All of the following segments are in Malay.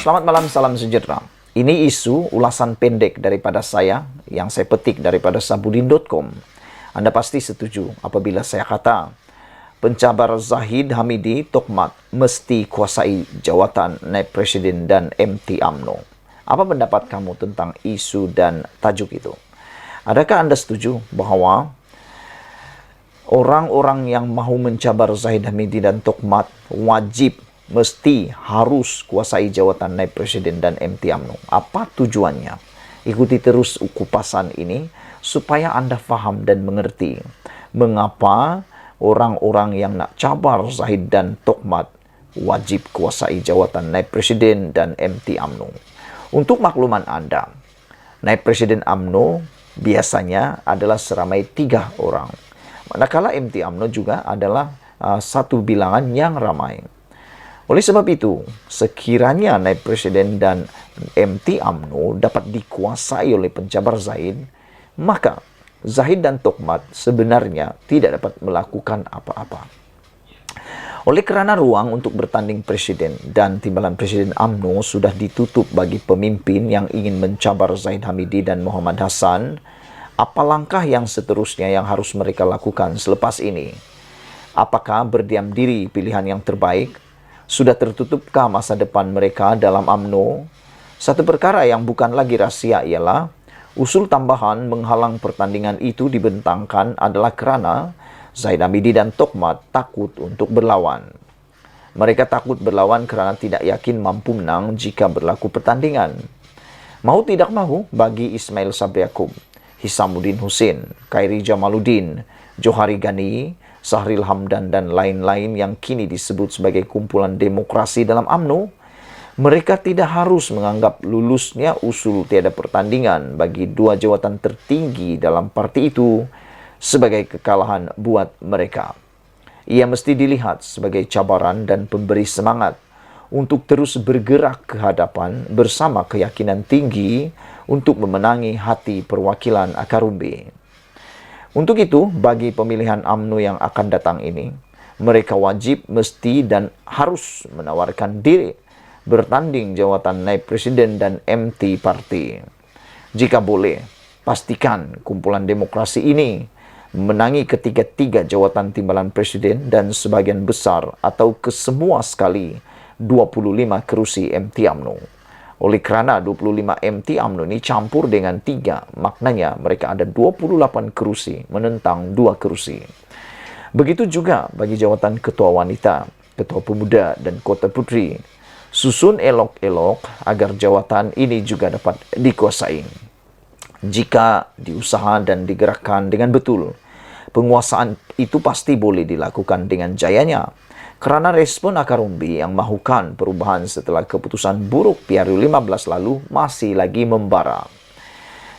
Selamat malam, salam sejahtera. Ini isu ulasan pendek daripada saya yang saya petik daripada sabudin.com. Anda pasti setuju apabila saya kata pencabar Zahid Hamidi Tokmat mesti kuasai jawatan naib presiden dan MT UMNO. Apa pendapat kamu tentang isu dan tajuk itu? Adakah Anda setuju bahwa orang-orang yang mahu mencabar Zahid Hamidi dan Tokmat wajib mesti harus kuasai jawatan naib presiden dan MT UMNO? Apa tujuannya? Ikuti terus kupasan ini supaya Anda faham dan mengerti mengapa orang-orang yang nak cabar Zahid dan Tokmat wajib kuasai jawatan naib presiden dan MT UMNO. Untuk makluman Anda, naib presiden UMNO biasanya adalah seramai 3 orang. Manakala MT UMNO juga adalah satu bilangan yang ramai. Oleh sebab itu, sekiranya naib presiden dan MT UMNO dapat dikuasai oleh pencabar Zahid, maka Zahid dan Tokmat sebenarnya tidak dapat melakukan apa-apa. Oleh kerana ruang untuk bertanding presiden dan timbalan presiden UMNO sudah ditutup bagi pemimpin yang ingin mencabar Zahid Hamidi dan Muhammad Hassan, apa langkah yang seterusnya yang harus mereka lakukan selepas ini? Apakah berdiam diri pilihan yang terbaik? Sudah tertutupkah masa depan mereka dalam UMNO? Satu perkara yang bukan lagi rahsia ialah usul tambahan menghalang pertandingan itu dibentangkan adalah kerana Zahid Hamidi dan Tokmat takut untuk berlawan. Mereka takut berlawan kerana tidak yakin mampu menang jika berlaku pertandingan. Mahu tidak mahu bagi Ismail Sabri Yaakob, Hisamuddin Hussein, Khairi Jamaluddin, Johari Ghani, Sahril Hamdan dan lain-lain yang kini disebut sebagai kumpulan demokrasi dalam UMNO, mereka tidak harus menganggap lulusnya usul tiada pertandingan bagi 2 jawatan tertinggi dalam parti itu sebagai kekalahan buat mereka. Ia mesti dilihat sebagai cabaran dan pemberi semangat untuk terus bergerak ke hadapan bersama keyakinan tinggi untuk memenangi hati perwakilan akar umbi. Untuk itu, bagi pemilihan UMNO yang akan datang ini, mereka wajib, mesti dan harus menawarkan diri bertanding jawatan naib presiden dan MT parti. Jika boleh, pastikan kumpulan demokrasi ini menangi ketiga-tiga jawatan timbalan presiden dan sebagian besar atau kesemua sekali 25 kerusi MT UMNO. Oleh kerana 25 MT UMNO ini campur dengan 3, maknanya mereka ada 28 kerusi menentang 2 kerusi. Begitu juga bagi jawatan ketua wanita, ketua pemuda dan kota putri. Susun elok-elok agar jawatan ini juga dapat dikuasai. Jika diusaha dan digerakkan dengan betul, penguasaan itu pasti boleh dilakukan dengan jayanya. Kerana respon akar umbi yang mahukan perubahan setelah keputusan buruk PRU 15 lalu masih lagi membara.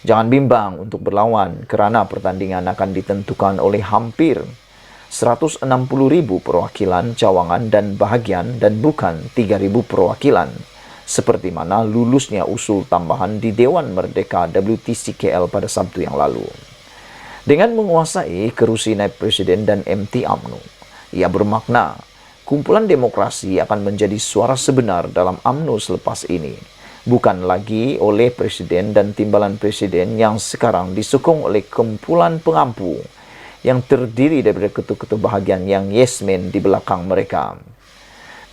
Jangan bimbang untuk berlawan kerana pertandingan akan ditentukan oleh hampir 160,000 perwakilan cawangan dan bahagian dan bukan 3,000 perwakilan seperti mana lulusnya usul tambahan di Dewan Merdeka WTC KL pada Sabtu yang lalu. Dengan menguasai kerusi naib presiden dan MT UMNO, ia bermakna kumpulan demokrasi akan menjadi suara sebenar dalam UMNO selepas ini, bukan lagi oleh presiden dan timbalan presiden yang sekarang disokong oleh kumpulan pengampu yang terdiri daripada ketua-ketua bahagian yang yes men di belakang mereka.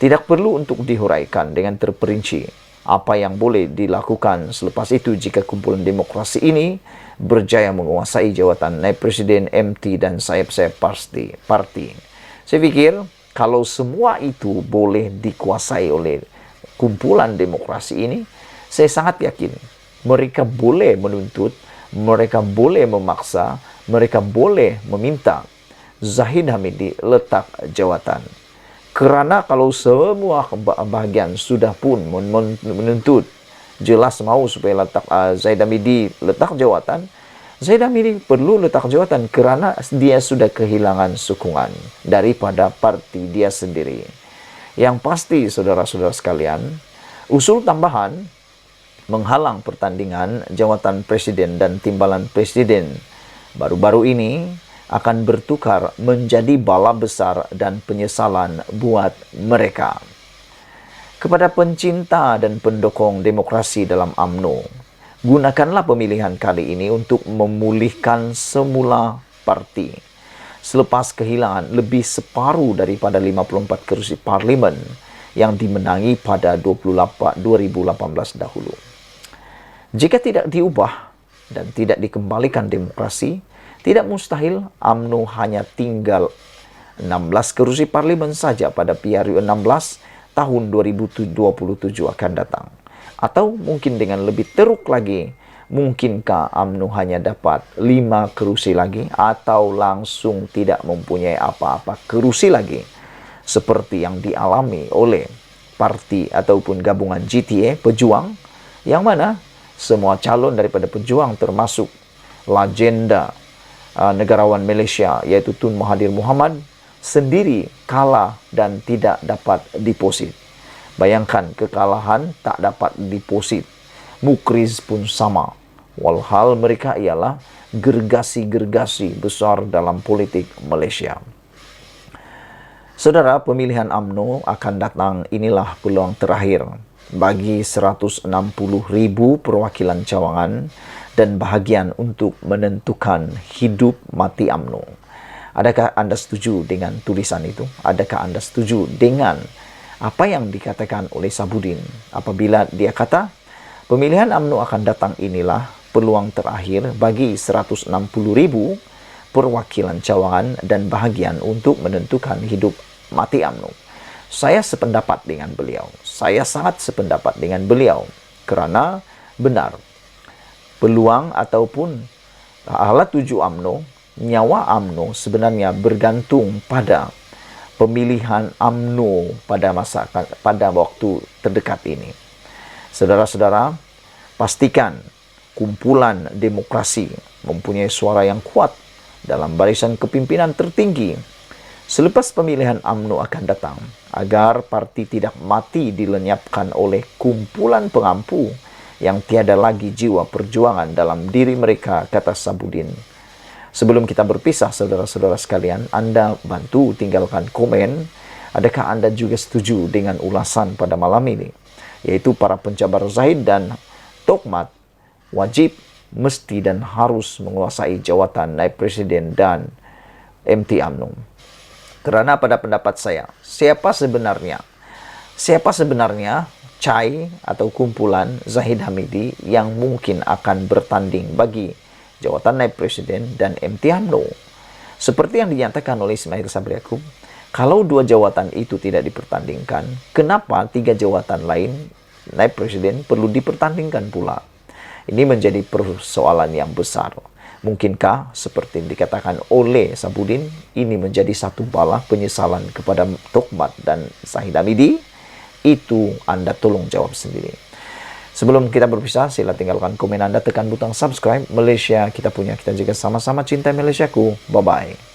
Tidak perlu untuk dihuraikan dengan terperinci apa yang boleh dilakukan selepas itu jika kumpulan demokrasi ini berjaya menguasai jawatan naib presiden, MT dan sayap-sayap parti. Saya pikir kalau semua itu boleh dikuasai oleh kumpulan demokrasi ini, saya sangat yakin mereka boleh menuntut, mereka boleh memaksa, mereka boleh meminta Zahid Hamidi letak jawatan. Kerana kalau semua bahagian sudah pun menuntut, jelas mahu supaya letak Zahid Hamidi letak jawatan, Zahid Hamidi perlu letak jawatan kerana dia sudah kehilangan sokongan daripada parti dia sendiri. Yang pasti, saudara-saudara sekalian, usul tambahan menghalang pertandingan jawatan presiden dan timbalan presiden baru-baru ini akan bertukar menjadi bala besar dan penyesalan buat mereka. Kepada pencinta dan pendukung demokrasi dalam UMNO, gunakanlah pemilihan kali ini untuk memulihkan semula parti. Selepas kehilangan lebih separuh daripada 54 kerusi parlimen yang dimenangi pada 2018 dahulu. Jika tidak diubah dan tidak dikembalikan demokrasi, tidak mustahil UMNO hanya tinggal 16 kerusi parlimen saja pada PRU 16 tahun 2027 akan datang. Atau mungkin dengan lebih teruk lagi, mungkinkah UMNO hanya dapat 5 kerusi lagi atau langsung tidak mempunyai apa-apa kerusi lagi, seperti yang dialami oleh parti ataupun gabungan GTA Pejuang, yang mana semua calon daripada Pejuang termasuk legenda negarawan Malaysia yaitu Tun Mahathir Mohamad sendiri kalah dan tidak dapat deposit. Bayangkan, kekalahan tak dapat deposit. Mukriz pun sama. Walhal mereka ialah gergasi-gergasi besar dalam politik Malaysia. Saudara, pemilihan UMNO akan datang, inilah peluang terakhir bagi 160,000 perwakilan cawangan dan bahagian untuk menentukan hidup mati UMNO. Adakah Anda setuju dengan tulisan itu? Adakah Anda setuju dengan apa yang dikatakan oleh Sabudin apabila dia kata pemilihan UMNO akan datang, inilah peluang terakhir bagi 160,000 perwakilan cawangan dan bahagian untuk menentukan hidup mati UMNO. Saya sependapat dengan beliau. Saya sangat sependapat dengan beliau kerana benar peluang ataupun alat tuju UMNO, nyawa UMNO sebenarnya bergantung pada pemilihan UMNO pada waktu terdekat ini. Saudara-saudara, pastikan kumpulan demokrasi mempunyai suara yang kuat dalam barisan kepimpinan tertinggi selepas pemilihan UMNO akan datang, agar parti tidak mati dilenyapkan oleh kumpulan pengampu yang tiada lagi jiwa perjuangan dalam diri mereka, kata Sabudin. Sebelum kita berpisah, saudara-saudara sekalian, Anda bantu tinggalkan komen. Adakah Anda juga setuju dengan ulasan pada malam ini? Yaitu para pencabar Zahid dan Tokmat wajib, mesti dan harus menguasai jawatan naib presiden dan MT UMNO. Kerana pada pendapat saya, siapa sebenarnya Chai atau kumpulan Zahid Hamidi yang mungkin akan bertanding bagi jawatan naib presiden dan MT UMNO? Seperti yang dinyatakan oleh Ismail Sabri Yaakob, kalau 2 jawatan itu tidak dipertandingkan, kenapa 3 jawatan lain naib presiden perlu dipertandingkan pula? Ini menjadi persoalan yang besar. Mungkinkah seperti yang dikatakan oleh Sabudin, ini menjadi satu bala penyesalan kepada Tokmat dan Zahid Hamidi? Itu Anda tolong jawab sendiri. Sebelum kita berpisah, sila tinggalkan komen Anda, tekan butang subscribe. Malaysia kita punya, kita juga sama-sama cinta Malaysiaku. Bye-bye.